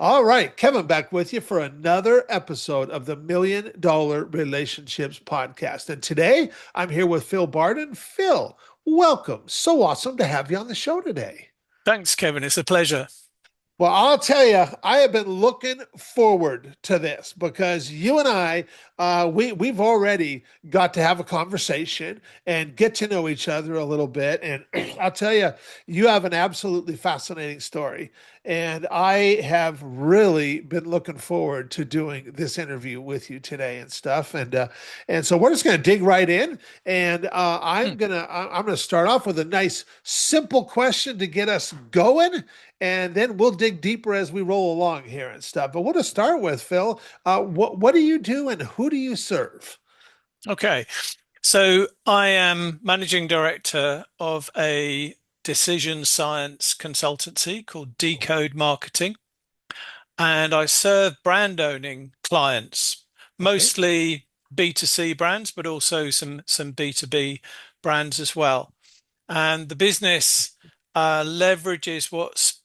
All right, Kevin back with you for another episode of the $1 Million Relationships Podcast. And today I'm here with Phil Barden. Phil, welcome. So awesome to have you on the show today. Thanks, Kevin. It's a pleasure. Well, I'll tell you, I have been looking forward to this because you and I, we've already got to have a conversation and get to know each other a little bit. And I'll tell you, you have an absolutely fascinating story, and I have really been looking forward to doing this interview with you today and stuff. And so we're just going to dig right in, and Hmm. I'm gonna start off with a nice, simple question to get us going, and then we'll dig deeper as we roll along here and stuff. But what to start with, Phil? What do you do and who do you serve? Okay. So I am managing director of a decision science consultancy called Decode Marketing, and I serve brand owning clients, Okay. mostly B2C brands, but also some B2B brands as well. And the business leverages what's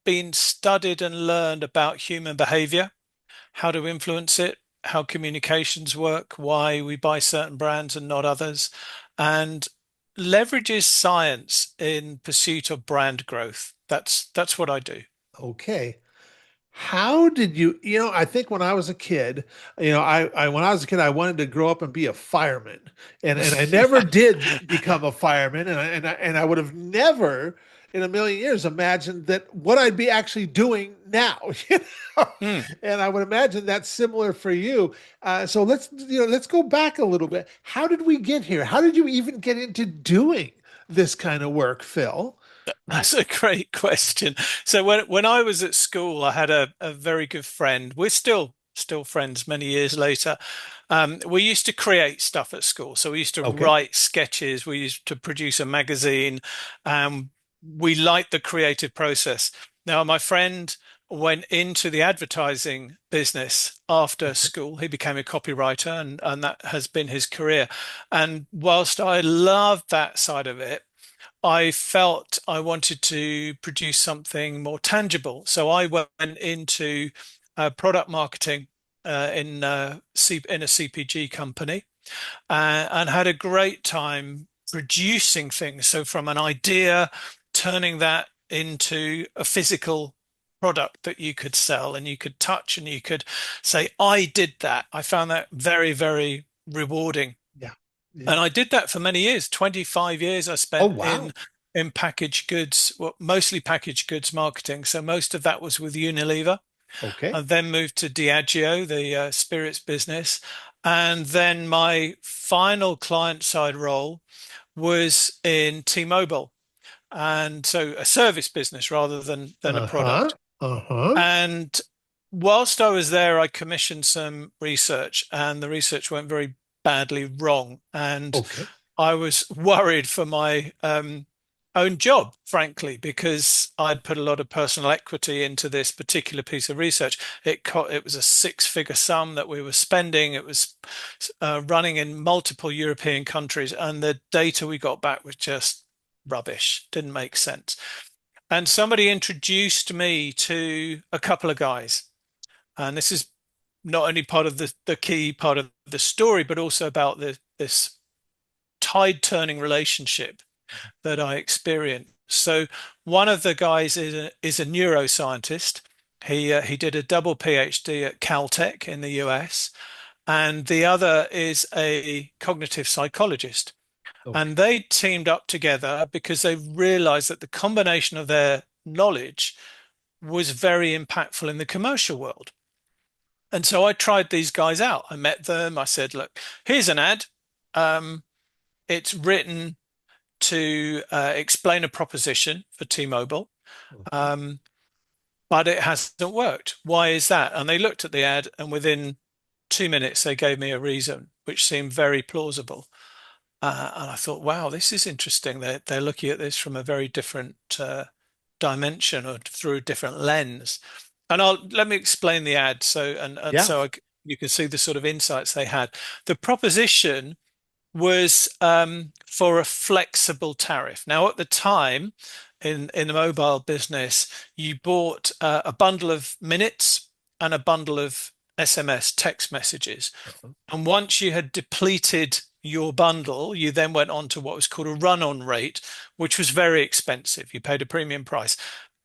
been studied and learned about human behavior, how to influence it, how communications work, why we buy certain brands and not others, and leverages science in pursuit of brand growth. That's what I do. Okay. How did I think when I was a kid, when I was a kid, I wanted to grow up and be a fireman. And I never did become a fireman. And I would have never in a million years imagined that what I'd be actually doing now, you know. Hmm. And I would imagine that's similar for you. So let's go back a little bit. How did we get here? How did you even get into doing this kind of work, Phil? That's a great question. So when I was at school, I had a very good friend. We're still friends many years later. We used to create stuff at school. So we used to Okay. write sketches. We used to produce a magazine. We liked the creative process. Now, my friend went into the advertising business after Okay. school. He became a copywriter, and that has been his career. And whilst I loved that side of it, I felt I wanted to produce something more tangible. So I went into product marketing in a CPG company and had a great time producing things. So from an idea, turning that into a physical product that you could sell and you could touch and you could say, I did that. I found that very, very rewarding. Yeah. And Yeah. I did that for many years. 25 years I Oh, spent wow. in packaged goods, well, mostly packaged goods marketing. So most of that was with Unilever. I Okay. then moved to Diageo, the spirits business. And then my final client side role was in T-Mobile. And so a service business rather than a Uh-huh. product. Uh-huh. And whilst I was there, I commissioned some research, and the research went very badly wrong. And Okay. I was worried for my own job, frankly, because I'd put a lot of personal equity into this particular piece of research. It was a six-figure sum that we were spending. It was running in multiple European countries, and the data we got back was just rubbish. Didn't make sense. And somebody introduced me to a couple of guys, and this is not only part of the key part of the story, but also about this tide turning relationship that I experienced. So one of the guys is a neuroscientist. He did a double PhD at Caltech in the US, and the other is a cognitive psychologist. Okay. And they teamed up together because they realized that the combination of their knowledge was very impactful in the commercial world. And so I tried these guys out. I met them. I said, look, here's an ad. Um, it's written to explain a proposition for T-Mobile, Okay. um, but it hasn't worked. Why is that? And they looked at the ad, and within 2 minutes, they gave me a reason, which seemed very plausible. And I thought, wow, this is interesting. They're looking at this from a very different dimension or through a different lens. And let me explain the ad Yeah. you can see the sort of insights they had. The proposition was for a flexible tariff. Now, at the time, in the mobile business, you bought a bundle of minutes and a bundle of SMS text messages. Uh-huh. And once you had depleted your bundle, you then went on to what was called a run-on rate, which was very expensive. You paid a premium price.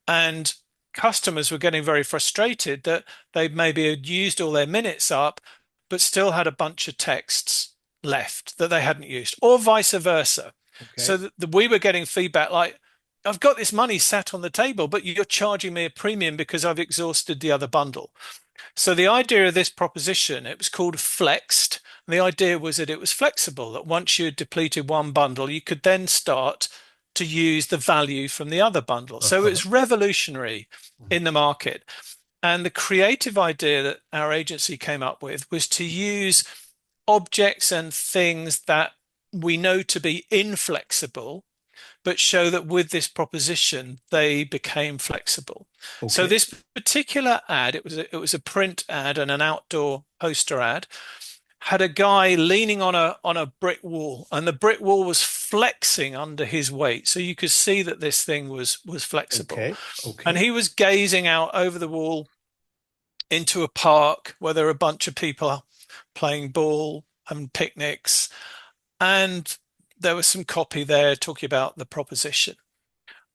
And customers were getting very frustrated that they maybe had used all their minutes up, but still had a bunch of texts left that they hadn't used, or vice versa. So Okay. that we were getting feedback like, I've got this money sat on the table, but you're charging me a premium because I've exhausted the other bundle. So the idea of this proposition, it was called flexed. And the idea was that it was flexible, that once you had depleted one bundle, you could then start to use the value from the other bundle. So Uh-huh. it's revolutionary in the market. And the creative idea that our agency came up with was to use objects and things that we know to be inflexible, but show that with this proposition they became flexible. So Okay. this particular ad, it was a print ad and an outdoor poster ad, had a guy leaning on a brick wall, and the brick wall was flexing under his weight. So you could see that this thing was flexible. Okay. And Okay. he was gazing out over the wall into a park where there were a bunch of people playing ball and picnics. And there was some copy there talking about the proposition.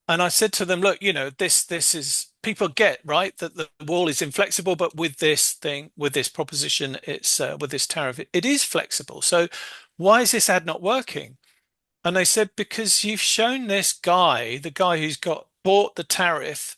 And I said to them, look, this is people get right that the wall is inflexible, but with this thing, with this proposition, it's with this tariff, it is flexible. So why is this ad not working? And they said, because you've shown this guy, the guy who's got bought the tariff,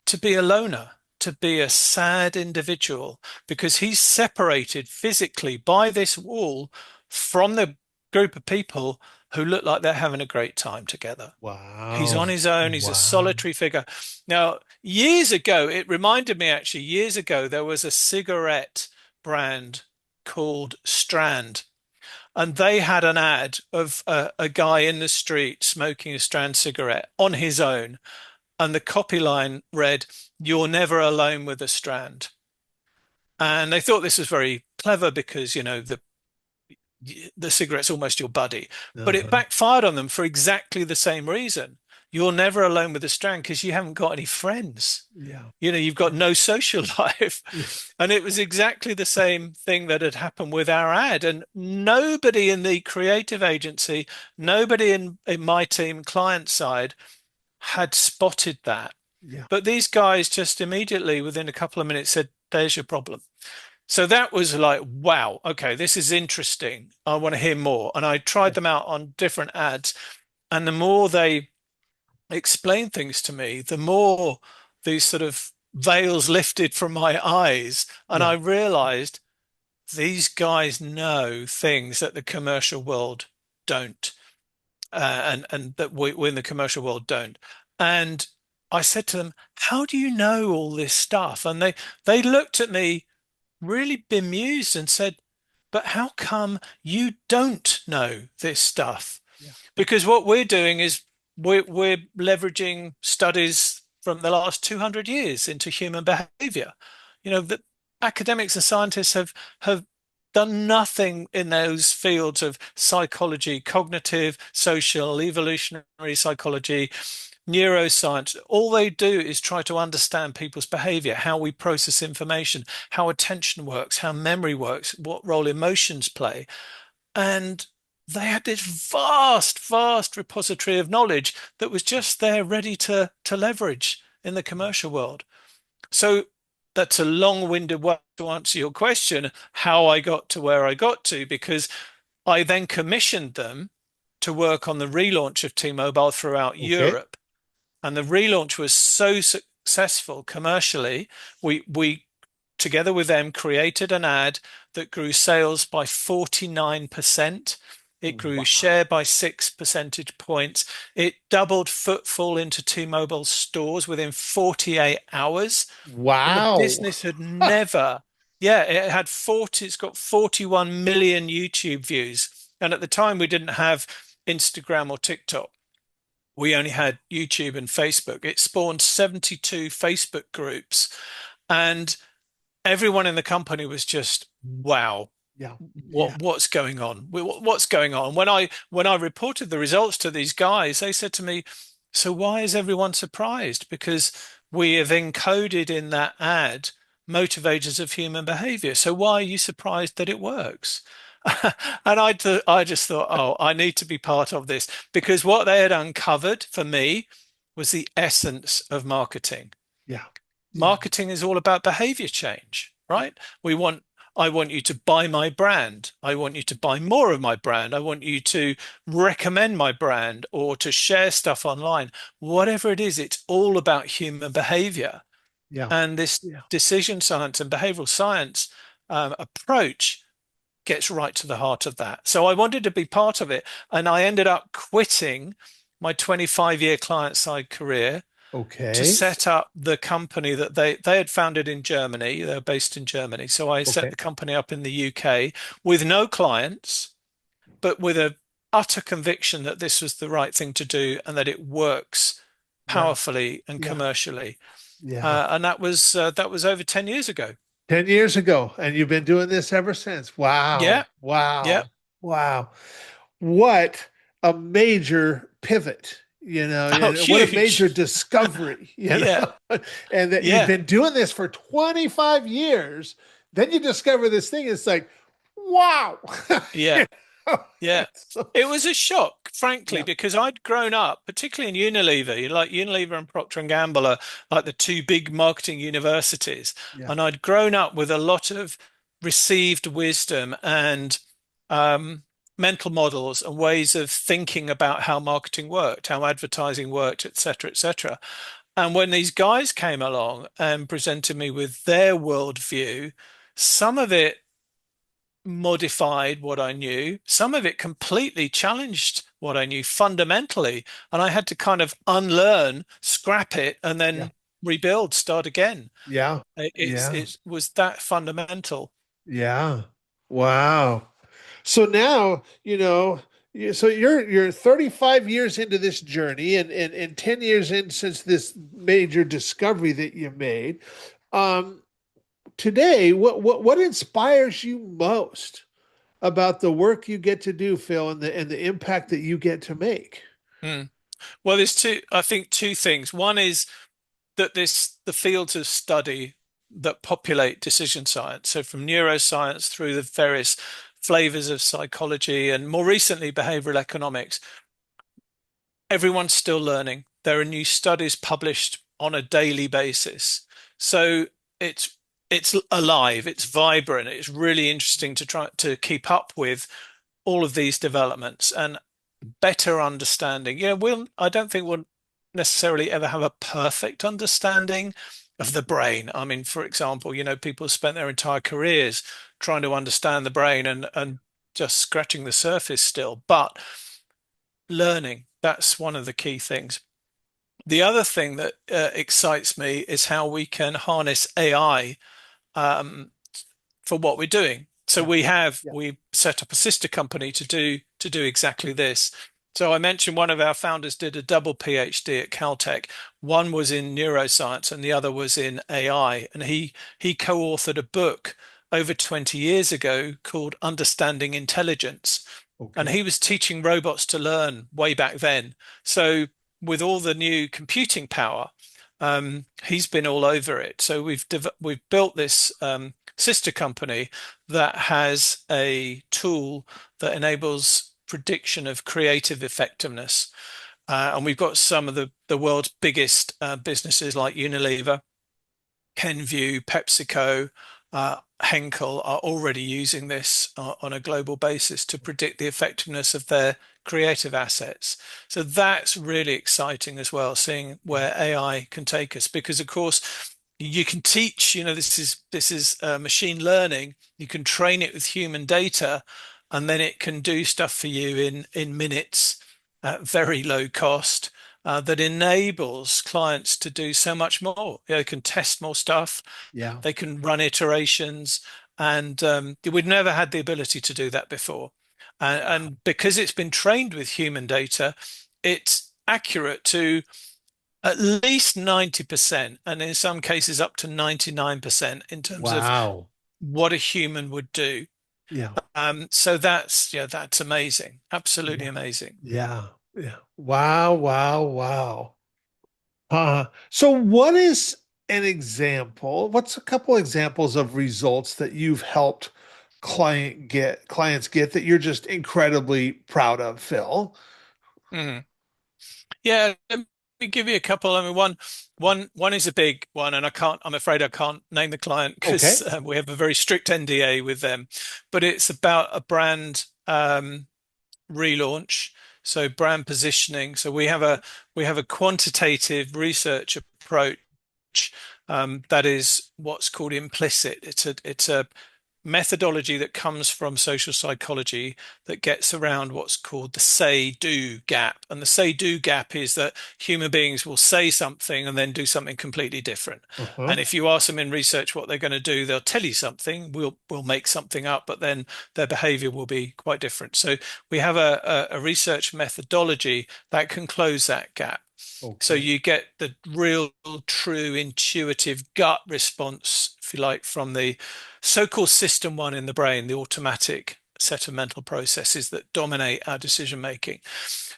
to be a loner, to be a sad individual, because he's separated physically by this wall from the group of people who look like they're having a great time together. He's on Wow. his own. He's a Wow. solitary figure. Now, years ago, it reminded me actually, years ago, there was a cigarette brand called Strand, and they had an ad of a guy in the street smoking a Strand cigarette on his own. And the copy line read, "You're never alone with a Strand." And they thought this was very clever because, the cigarette's almost your buddy. But it Uh-huh. backfired on them for exactly the same reason. You're never alone with a strand because you haven't got any friends. Yeah. You've got Yeah. no social life. Yeah. And it was exactly the same thing that had happened with our ad. And nobody in the creative agency, nobody in my team, client side, had spotted that. Yeah. But these guys just immediately, within a couple of minutes, said, there's your problem. So that was like, wow, okay, this is interesting. I want to hear more. And I Yeah. tried them out on different ads. And the more they explained things to me, the more these sort of veils lifted from my eyes. And I Yeah. realized these guys know things that the commercial world don't, and that we in the commercial world don't. And I said to them, how do you know all this stuff? And they looked at me really bemused and said, but how come you don't know this stuff? Yeah. Yeah. Because what we're doing is we're leveraging studies from the last 200 years into human behavior. That academics and scientists have done nothing in those fields of psychology, cognitive, social, evolutionary psychology, neuroscience. All they do is try to understand people's behavior, how we process information, how attention works, how memory works, what role emotions play. And they had this vast, vast repository of knowledge that was just there ready to leverage in the commercial world. So that's a long-winded way to answer your question, how I got to where I got to, because I then commissioned them to work on the relaunch of T-Mobile throughout Okay. Europe. And the relaunch was so successful commercially, we together with them created an ad that grew sales by 49%. It grew Wow. share by 6 percentage points. It doubled footfall into T-Mobile stores within 48 hours. And the Wow. business had never, yeah, it's got 41 million YouTube views. And at the time, we didn't have Instagram or TikTok. We only had YouTube and Facebook. It spawned 72 Facebook groups, and everyone in the company was just, wow, Yeah. Yeah. what's going on? What's going on? When I reported the results to these guys, they said to me, So why is everyone surprised? Because we have encoded in that ad motivators of human behavior. So why are you surprised that it works? And I just thought, oh, I need to be part of this because what they had uncovered for me was the essence of marketing. Yeah. Yeah. Marketing is all about behavior change, right? We want, I want you to buy my brand. I want you to buy more of my brand. I want you to recommend my brand or to share stuff online. Whatever it is, it's all about human behavior. Yeah. And this Yeah. decision science and behavioral science approach gets right to the heart of that. So I wanted to be part of it. And I ended up quitting my 25-year client side career to Okay. set up the company that they had founded in Germany. They're based in Germany. So I set Okay. the company up in the UK with no clients, but with a utter conviction that this was the right thing to do and that it works Yeah. powerfully and Yeah. commercially. Yeah. And that was over 10 years ago. 10 years ago, and you've been doing this ever since. Wow. Yeah, yeah. Wow. Wow. What a major pivot, Oh, and what a major huge. discovery, Yeah, and that you've yeah, been doing this for 25 years. Then you discover this thing. It's like, wow. yeah. You know? Yeah, So, it was a shock, frankly, yeah. because I'd grown up, particularly in Unilever. Like Unilever and Procter and Gamble are like the two big marketing universities, Yeah. and I'd grown up with a lot of received wisdom and um, mental models and ways of thinking about how marketing worked, how advertising worked, etc., etc. And when these guys came along and presented me with their worldview, some of it modified what I knew. Some of it completely challenged what I knew fundamentally. And I had to kind of unlearn, scrap it, and Yeah. then rebuild, start again. Yeah. Yeah. It was that fundamental. Yeah. Wow. So now, so you're 35 years into this journey, and 10 years in since this major discovery that you made. Um, Today, what inspires you most about the work you get to do, Phil, and the impact that you get to make? Mm. Well, I think two things. One is that the fields of study that populate decision science, so from neuroscience through the various flavors of psychology and more recently behavioral economics, everyone's still learning. There are new studies published on a daily basis. So it's it's alive, it's vibrant, it's really interesting to try to keep up with all of these developments and better understanding. I don't think we'll necessarily ever have a perfect understanding of the brain. I mean, for example, people spent their entire careers trying to understand the brain and just scratching the surface still. But learning, that's one of the key things. The other thing that excites me is how we can harness AI um, for what we're doing. So Yeah. Yeah. we set up a sister company to do exactly this. So I mentioned one of our founders did a double PhD at Caltech. One was in neuroscience and the other was in AI. And he co-authored a book over 20 years ago called Understanding Intelligence. And Okay. he was teaching robots to learn way back then. So with all the new computing power, he's been all over it. So we've built this sister company that has a tool that enables prediction of creative effectiveness. And we've got some of the world's biggest businesses like Unilever, Kenvue, PepsiCo, Henkel are already using this on a global basis to predict the effectiveness of their creative assets. So that's really exciting as well, seeing Yeah. where AI can take us. Because of course, you can teach, this is machine learning. You can train it with human data, and then it can do stuff for you in minutes at very low cost. That enables clients to do so much more. They can test more stuff, Yeah. they can run iterations, and we'd never had the ability to do that before. And because it's been trained with human data, it's accurate to at least 90%, and in some cases up to 99% in terms of Wow. what a human would do. Yeah. So that's amazing, absolutely Yeah. amazing. Yeah. Yeah. Wow, wow, wow. So what is an example? What's a couple examples of results that you've helped clients get that you're just incredibly proud of, Phil? Mhm. Yeah, let me give you a couple. I mean, one is a big one, and I'm afraid I can't name the client because Okay. we have a very strict NDA with them. But it's about a brand relaunch, so brand positioning. So we have a quantitative research approach that is what's called implicit. It's a methodology that comes from social psychology that gets around what's called the say-do gap. And the say-do gap is that human beings will say something and then do something completely different. Uh-huh. And if you ask them in research what they're going to do, they'll tell you something. We'll make something up, but then their behavior will be quite different. So we have a research methodology that can close that gap. So Okay. you get the real, true, intuitive gut response, if you like, from the so-called system one in the brain, the automatic set of mental processes that dominate our decision making.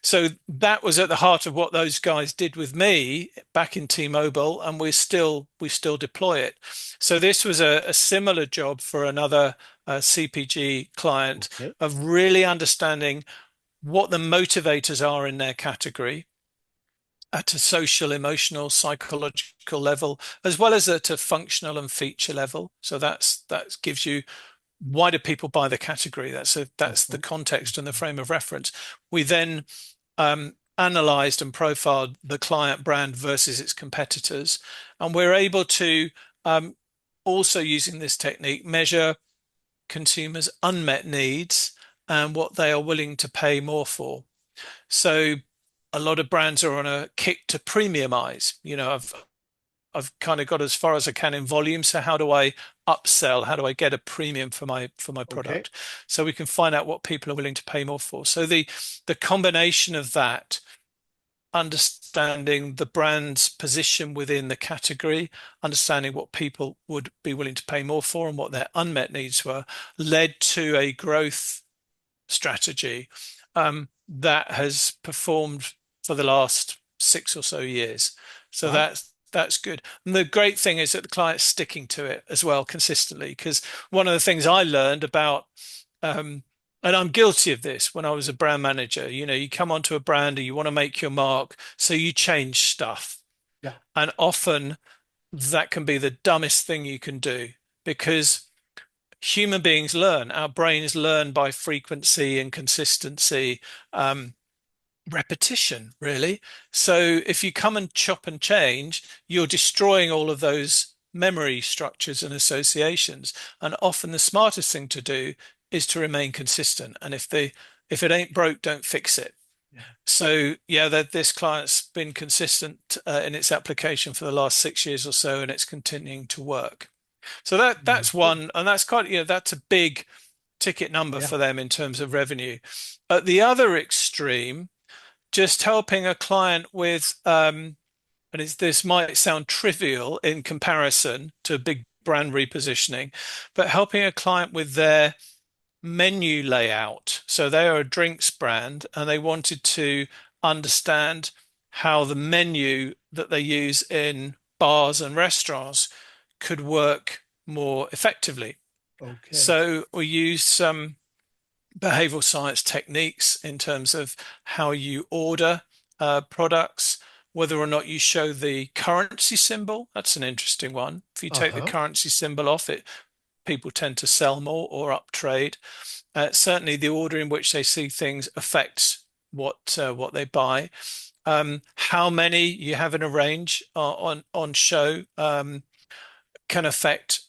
So that was at the heart of what those guys did with me back in T-Mobile, and we still deploy it. So this was a similar job for another CPG client Okay. of really understanding what the motivators are in their category at a social, emotional, psychological level, as well as at a functional and feature level. So that gives you why do people buy the category? That's the Uh-huh. context and the frame of reference. We then analyzed and profiled the client brand versus its competitors, and we're able to um, also using this technique measure consumers' unmet needs and what they are willing to pay more for. So a lot of brands are on a kick to premiumize. I've kind of got as far as I can in volume. So how do I upsell? How do I get a premium for my Okay. product? So we can find out what people are willing to pay more for. So the combination of that, understanding the brand's position within the category, understanding what people would be willing to pay more for and what their unmet needs were, led to a growth strategy that has performed for the last 6 or so years. So Wow. that's good. And the great thing is that the client's sticking to it as well consistently. Because one of the things I learned about, um, and I'm guilty of this when I was a brand manager, you come onto a brand and you want to make your mark, so you change stuff. Yeah. And often that can be the dumbest thing you can do because human beings learn. Our brains learn by frequency and consistency, um, repetition, really. So if you come and chop and change, you're destroying all of those memory structures and associations. And often the smartest thing to do is to remain consistent. And if it ain't broke, don't fix it. Yeah. So yeah, that this client's been consistent in its application for the last 6 years or so, and it's continuing to work. So that's Understood. one, and that's a big ticket number Yeah. for them in terms of revenue. At the other extreme, just helping a client with, and this might sound trivial in comparison to a big brand repositioning, but helping a client with their menu layout. So they are a drinks brand and they wanted to understand how the menu that they use in bars and restaurants could work more effectively. Okay. So we use some behavioral science techniques in terms of how you order products, whether or not you show the currency symbol. That's an interesting one. If you take the Uh-huh. currency symbol off it, people tend to sell more or up trade. Certainly, the order in which they see things affects what they buy. How many you have in a range on show can affect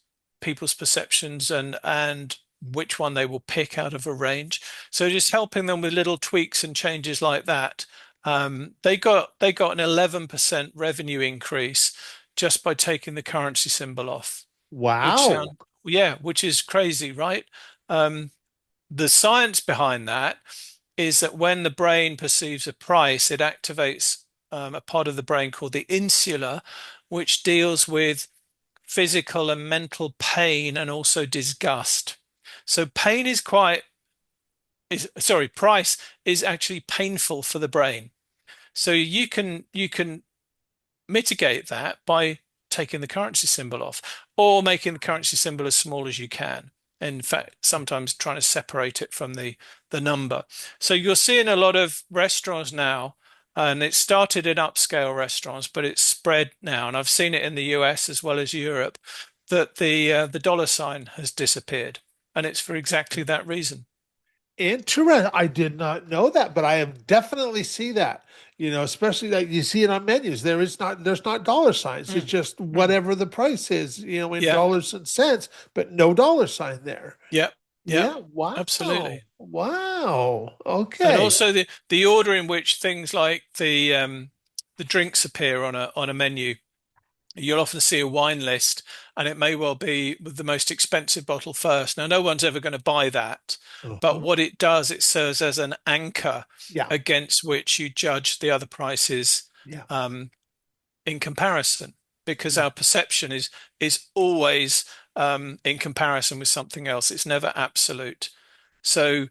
people's perceptions and which one they will pick out of a range. So just helping them with little tweaks and changes like that. They got an 11% revenue increase just by taking the currency symbol off, which sound Wow. yeah, which is crazy, right? Um, the science behind that is that when the brain perceives a price, it activates a part of the brain called the insula, which deals with physical and mental pain and also disgust. So pain is quite is, sorry, price is actually painful for the brain. So you can mitigate that by taking the currency symbol off or making the currency symbol as small as you can. In fact, sometimes trying to separate it from the number. So you're seeing a lot of restaurants now, and it started in upscale restaurants, but it's spread now, and I've seen it in the US as well as Europe, that the dollar sign has disappeared, and it's for exactly that reason. Interesting. I did not know that, but I have definitely see that. Especially that you see it on menus. There's not dollar signs. It's Mm, just mm. whatever the price is, in Yeah, dollars and cents, but no dollar sign there. yeah, yeah, Yeah. Wow. absolutely. Wow. And Okay. also the order in which things like the drinks appear on a menu. You'll often see a wine list, and it may well be with the most expensive bottle first. Now, no one's ever going to buy that, but Uh-huh. what it does, it serves as an anchor Yeah. against which you judge the other prices Yeah. um, in comparison, because Yeah. our perception is always in comparison with something else. It's never absolute. So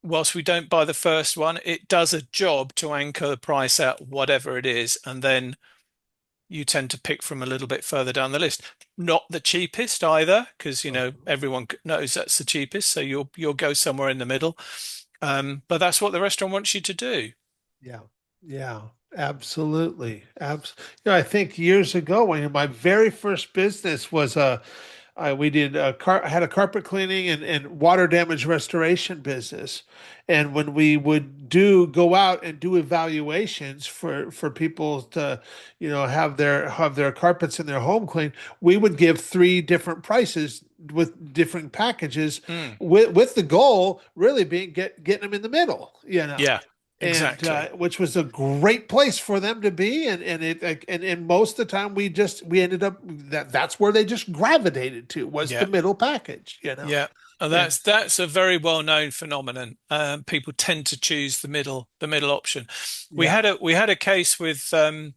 whilst we don't buy the first one, it does a job to anchor the price at whatever it is, and then you tend to pick from a little bit further down the list. Not the cheapest either, because Uh-huh. everyone knows that's the cheapest, so you'll go somewhere in the middle. But that's what the restaurant wants you to do. Yeah, yeah, absolutely. I think years ago when my very first business was we did I had a carpet cleaning and water damage restoration business, and when we would do go out and do evaluations for people to, have their carpets in their home cleaned, we would give three different prices with different packages, Mm, with the goal really being getting them in the middle, yeah, and exactly. which was a great place for them to be, and most of the time we ended up that's where they just gravitated to, was the Yeah, middle package. yeah. And And that's a very well-known phenomenon. People tend to choose the middle option. We yeah. had a case with Deutsche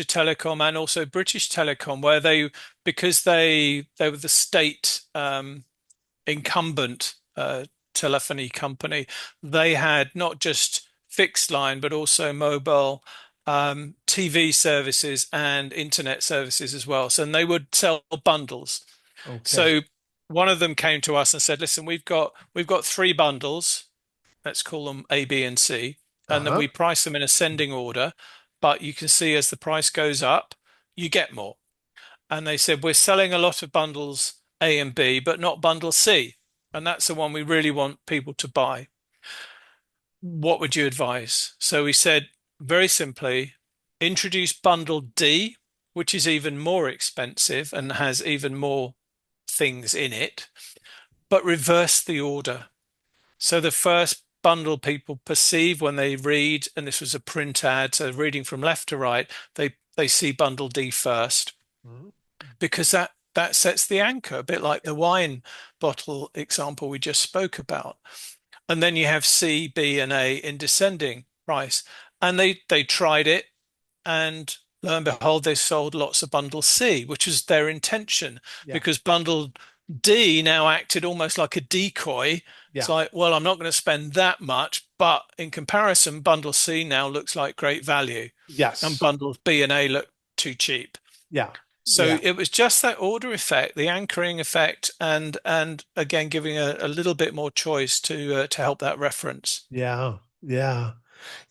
Telekom and also British Telecom, where because they were the state incumbent telephony company, they had not just fixed line but also mobile, TV services and internet services as well. So they would sell bundles. Okay. So one of them came to us and said, "Listen, we've got three bundles. Let's call them A, B, and C, and then Uh-huh. we price them in ascending order. But you can see as the price goes up, you get more." And they said, "We're selling a lot of bundles A and B, but not bundle C. And that's the one we really want people to buy. What would you advise?" So we said, very simply, introduce bundle D, which is even more expensive and has even more things in it, but reverse the order. So the first bundle people perceive when they read, and this was a print ad, so reading from left to right, they see bundle D first, Mhm. because that sets the anchor, a bit like the wine bottle example we just spoke about. And then you have C, B, and A in descending price. And they tried it, and lo and behold, they sold lots of bundle C, which was their intention, Yeah. because bundle D now acted almost like a decoy. It's Yeah. like, well, I'm not going to spend that much, but in comparison, bundle C now looks like great value, and Yes. bundles B and A look too cheap. Yeah. So Yeah. it was just that order effect, the anchoring effect, and again giving a little bit more choice to help that reference. Yeah. Yeah.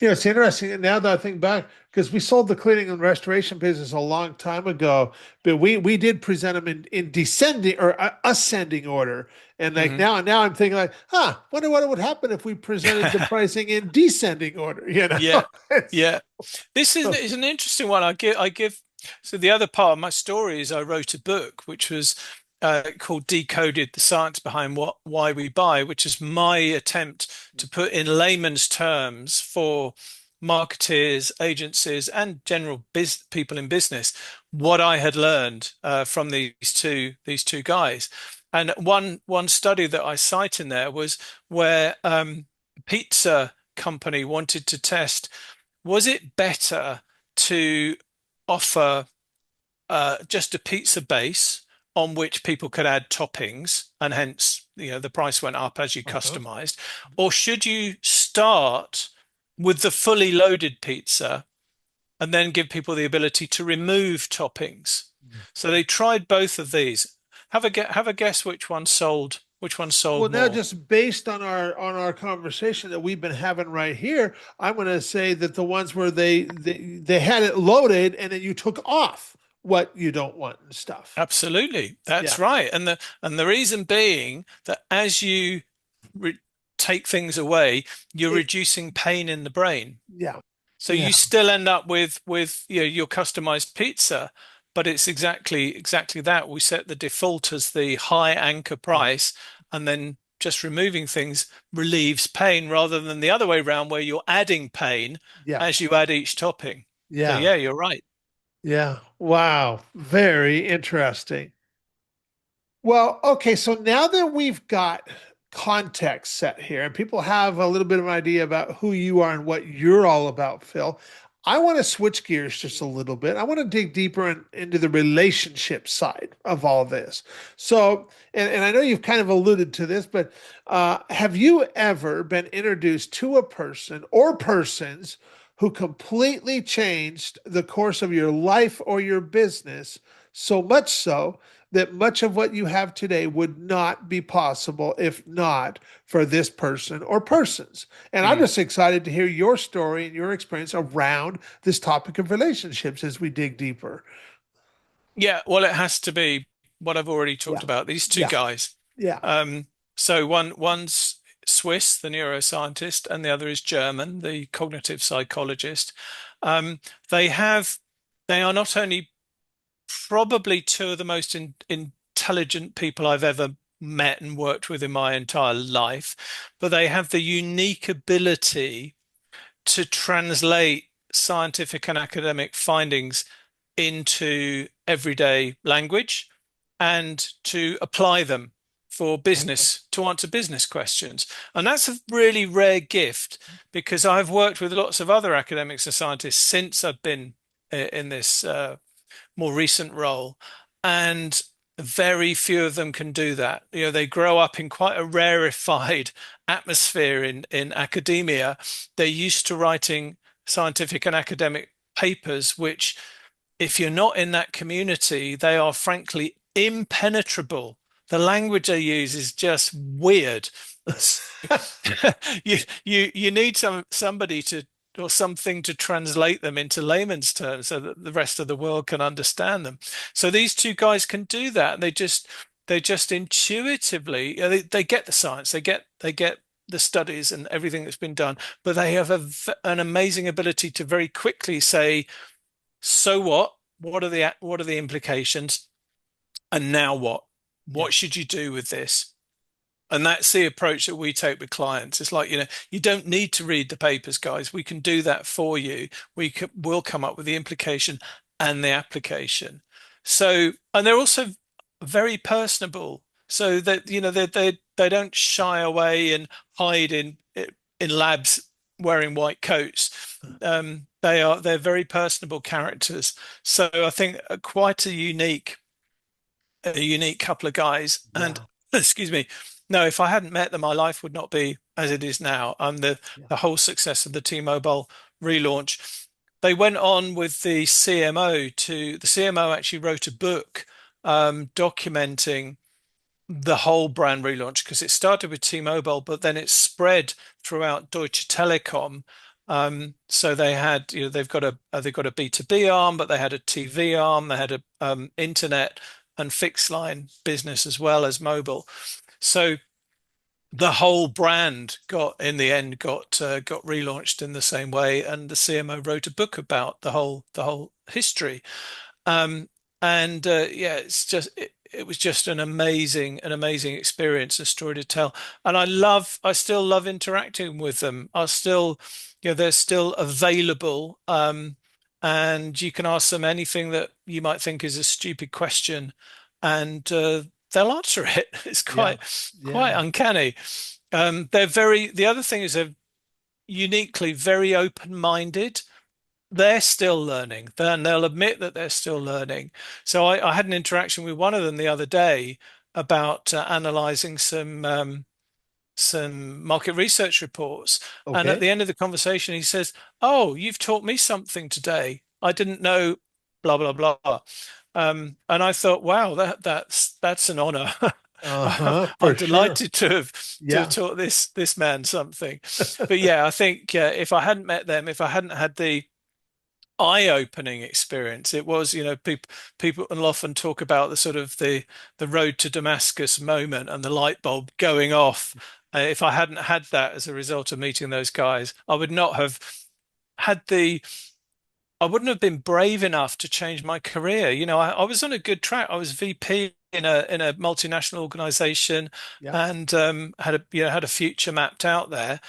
It's interesting now that I think back, because we sold the cleaning and restoration business a long time ago, but we did present them in descending or ascending order. And like Hmm. now I'm thinking like, wonder what would happen if we presented the pricing in descending order, Yeah, It's- yeah. This is an interesting one. I give. So the other part of my story is I wrote a book which was called "Decoded: The Science Behind Why We Buy," which is my attempt to put in layman's terms for marketeers, agencies, and general people in business what I had learned from these two guys. And one study that I cite in there was where pizza company wanted to test, was it better to offer just a pizza base, on which people could add toppings, and hence, the price went up as you Uh-huh. customized? Or should you start with the fully loaded pizza and then give people the ability to remove toppings? So they tried both of these. Have a guess which one Well, sold now more. just based on our conversation that we've been having right here, I'm going to say that the ones where they had it loaded and then you took off what you don't want and stuff. Absolutely, that's Yeah. right. And the reason being that as you re take things away, you're It, reducing pain in the brain. yeah. So Yeah. you still end up with your customized pizza, but it's exactly that. We set the default as the high anchor Yeah. price, and then just removing things relieves pain rather than the other way around where you're adding pain Yeah. as you add each topping. So Yeah. yeah, you're right. Yeah. Wow. Very interesting. Well, okay, so now that we've got context set here and people have a little bit of an idea about who you are and what you're all about, Phil, I want to switch gears just a little bit. I want to dig deeper into the relationship side of all this. So, and I know you've kind of alluded to this, but have you ever been introduced to a person or persons who completely changed the course of your life or your business, so much so that much of what you have today would not be possible if not for this person or persons? And I'm Mm. just excited to hear your story and your experience around this topic of relationships as we dig deeper. Yeah, well, it has to be what I've already talked Yeah. about. These two Yeah. guys. Yeah. So one's Swiss, the neuroscientist, and the other is German, the cognitive psychologist. Um, they have they are not only probably two of the most intelligent people I've ever met and worked with in my entire life, but they have the unique ability to translate scientific and academic findings into everyday language and to apply them for Okay. business, to answer business questions. And that's a really rare gift because I've worked with lots of other academics and scientists since I've been in this more recent role, and very few of them can do that. They grow up in quite a rarefied atmosphere in academia. They're used to writing scientific and academic papers, which, if you're not in that community, they are frankly impenetrable. The language they use is just weird. So you need somebody to or something to translate them into layman's terms so that the rest of the world can understand them. So these two guys can do that. They just intuitively, they get the science, they get the studies and everything that's been done, but they have an amazing ability to very quickly say, so what? What are the implications? And now what? Yeah. What should you do with this? And that's the approach that we take with clients. It's like, you don't need to read the papers, guys. We can do that for you. We'll come up with the implication and the application. So, and they're also very personable. So that, they don't shy away and hide in labs wearing white coats. They're very personable characters. So I think quite a unique couple of guys. And Yeah. excuse me, no, if I hadn't met them, my life would not be as it is now. And the Yeah. the whole success of the T-Mobile relaunch. They went on with the CMO actually wrote a book documenting the whole brand relaunch because it started with T-Mobile, but then it spread throughout Deutsche Telekom. So they've got a B2B arm, but they had a TV arm, they had a internet and fixed line business as well as mobile. So the whole brand in the end got relaunched in the same way, and the CMO wrote a book about the whole history. Um, and yeah, it was just an amazing experience, a story to tell. And I still love interacting with them. They're still available. And you can ask them anything that you might think is a stupid question, and they'll answer it. It's Yeah. quite Yeah. uncanny. The other thing is they're uniquely very open-minded, they're still learning. Then they'll admit that they're still learning. So I had an interaction with one of them the other day about analyzing some market research reports. And at Okay. the end of the conversation, he says, "Oh, you've taught me something today. I didn't know blah blah blah." And I thought, wow, that's an honor. Uh-huh, for I'm sure. delighted to have Yeah. taught this man something. But yeah, I think if I hadn't met them, if I hadn't had the eye-opening experience, it was, people will often talk about the sort of the road to Damascus moment and the light bulb going off. If I hadn't had that as a result of meeting those guys, I would not have had the I wouldn't have been brave enough to change my career. I was on a good track. I was VP in a multinational organization Yeah. and had a future mapped out there.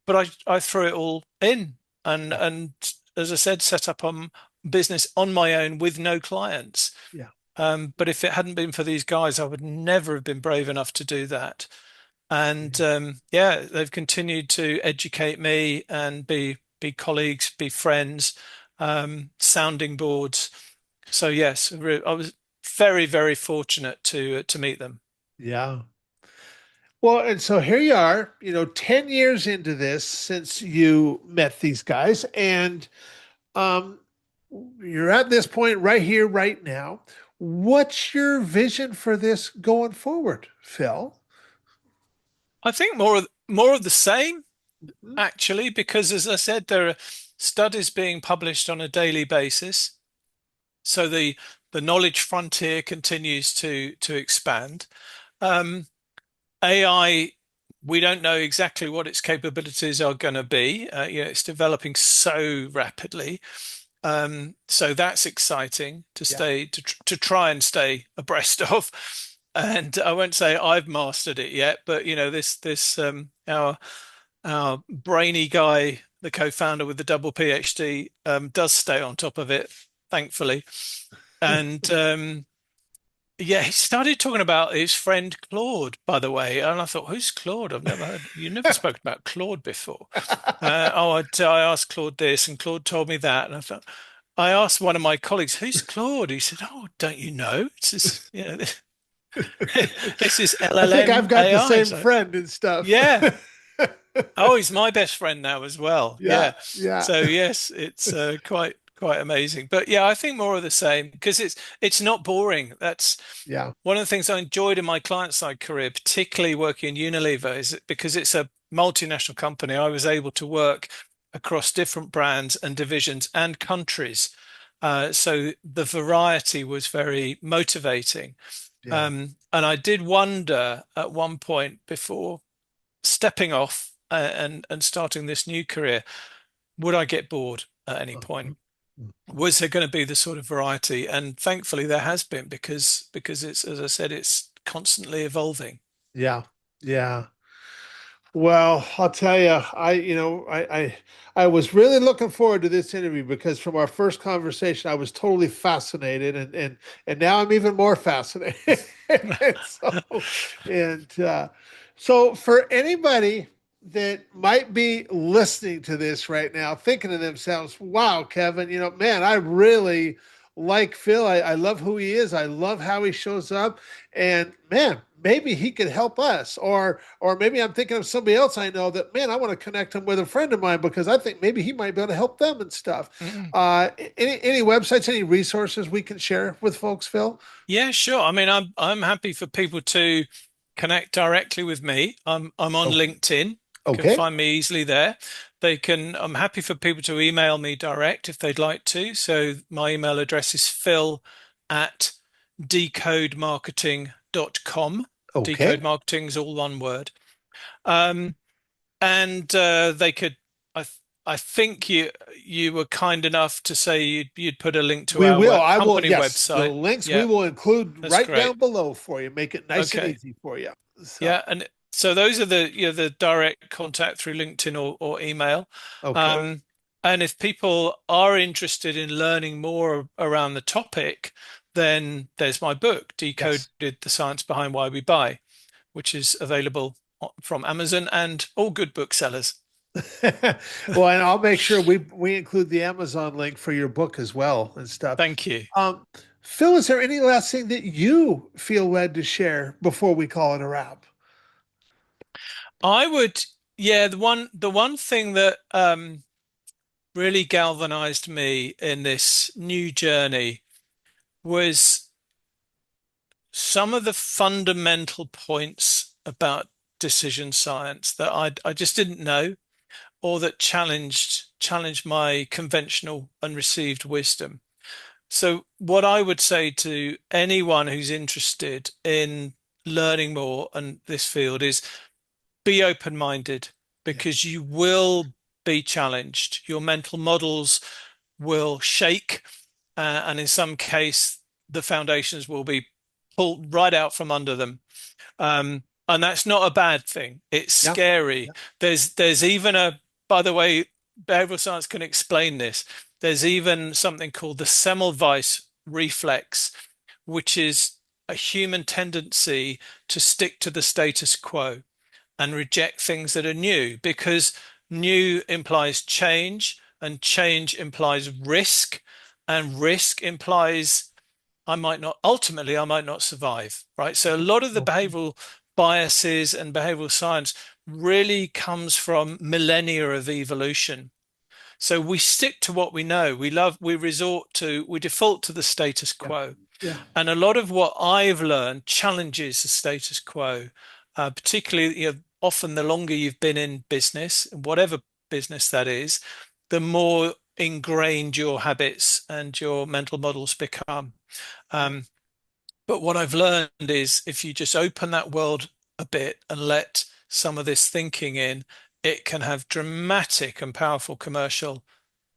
But I threw it all in Yeah. and as I said, set up on business on my own with no clients. Yeah. But if it hadn't been for these guys, I would never have been brave enough to do that. And Yeah. yeah, they've continued to educate me and be colleagues, be friends, sounding boards. So yes, I was very, very fortunate to meet them. Yeah. Well, and so here you are, 10 years into this since you met these guys, and um, you're at this point right here, right now. What's your vision for this going forward, Phil? I think more of the same, Mhm. actually, because as I said, there are studies being published on a daily basis. So the knowledge frontier continues to expand. Um, AI, we don't know exactly what its capabilities are going to be. It's developing so rapidly. So that's exciting to Yeah. stay to try and stay abreast of. And I won't say I've mastered it yet, but this our brainy guy, the co-founder with the double PhD, does stay on top of it, thankfully. And yeah, he started talking about his friend Claude, by the way. And I thought, who's Claude? You never spoke about Claude before. I asked Claude this, and Claude told me that. And I asked one of my colleagues, who's Claude? He said, oh, don't you know? This is I think I've LLM got the AI. same So, friend and stuff. yeah. Oh, he's my best friend now as well. Yeah. Yeah. Yeah. So yes, it's quite amazing. But yeah, I think more of the same because it's not boring. That's Yeah. one of the things I enjoyed in my client side career, particularly working in Unilever, is that because it's a multinational company, I was able to work across different brands and divisions and countries. So the variety was very motivating. Yeah. And I did wonder at one point before stepping off and starting this new career, would I get bored at any point? Mhm. Was there going to be the sort of variety? And thankfully there has been because it's, as I said, it's constantly evolving. Yeah. Yeah. Well, I'll tell you, I was really looking forward to this interview because from our first conversation, I was totally fascinated, and now I'm even more fascinated. so, and so for anybody that might be listening to this right now, thinking to themselves, "Wow, Kevin, man, I really like Phil. I love who he is. I love how he shows up, and man, maybe he could help us." Or maybe I'm thinking of somebody else I know that, man, I want to connect him with a friend of mine because I think maybe he might be able to help them and stuff. Mm. Any websites, any resources we can share with folks, Phil? Yeah, sure. I mean, I'm happy for people to connect directly with me. I'm on Oh, LinkedIn. Can okay. find me easily there. I'm happy for people to email me direct if they'd like to. So my email address is phil@decodemarketing.com. Okay. Decode marketing is all one word. Um, and they could, I, I think you were kind enough to say you'd put a link to We our will. I will. company Yes, the website. links we Yeah, will include that's right great. down below for you. Make it nice and Okay. easy for you. So, Yeah, and so those are the direct contact through LinkedIn or email. okay. Um, and if people are interested in learning more around the topic, then there's my book, Decoded: Yes. The Science Behind Why We Buy, which is available from Amazon and all good booksellers. Well, and I'll make sure we include the Amazon link for your book as well and stuff. Thank you. Um, Phil, is there any last thing that you feel led to share before we call it a wrap? I would, yeah, the one thing that really galvanized me in this new journey was some of the fundamental points about decision science that I just didn't know, or that challenged my conventional and received wisdom. So what I would say to anyone who's interested in learning more in this field is be open-minded, Yeah. because you will be challenged. Your mental models will shake, and in some case, the foundations will be pulled right out from under them. And that's not a bad thing. It's Yeah. scary. Yeah. There's even a, by the way, behavioral science can explain this. There's even something called the Semmelweis reflex, which is a human tendency to stick to the status quo and reject things that are new, because new implies change, and change implies risk, and risk implies I might not survive, right? So a lot of the Okay. behavioral biases and behavioral science really comes from millennia of evolution. So we stick to what we know. We default to the status Yeah. quo. Yeah. And a lot of what I've learned challenges the status quo, particularly, often the longer you've been in business, whatever business that is, the more ingrained your habits and your mental models become. Yeah. Um, but what I've learned is if you just open that world a bit and let some of this thinking in, it can have dramatic and powerful commercial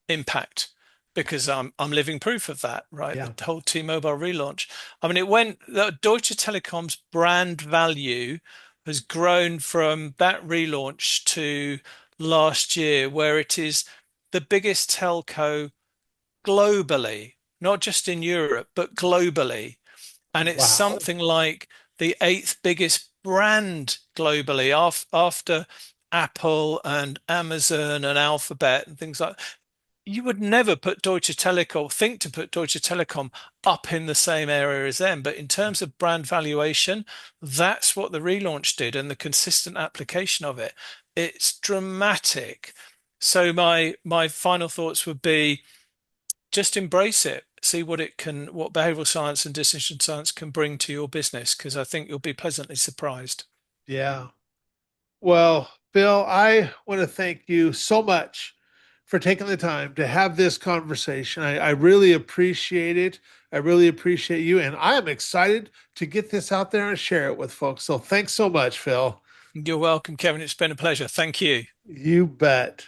impact, because I'm living proof of that, right? Yeah. The whole T-Mobile relaunch. I mean, Deutsche Telekom's brand value has grown from that relaunch to last year, where it is the biggest telco globally, not just in Europe, but globally. And it's Wow. something like the eighth biggest brand globally after Apple and Amazon and Alphabet and things like. You would never put Deutsche Telekom, think to put Deutsche Telekom up in the same area as them. But in Yeah. terms of brand valuation, that's what the relaunch did, and the consistent application of it. It's dramatic. So my final thoughts would be just embrace it. See what behavioral science and decision science can bring to your business, because I think you'll be pleasantly surprised. Yeah. Well, Bill, I want to thank you so much for taking the time to have this conversation. I really appreciate it. I really appreciate you. And I am excited to get this out there and share it with folks. So thanks so much, Phil. You're welcome, Kevin. It's been a pleasure. Thank you. You bet.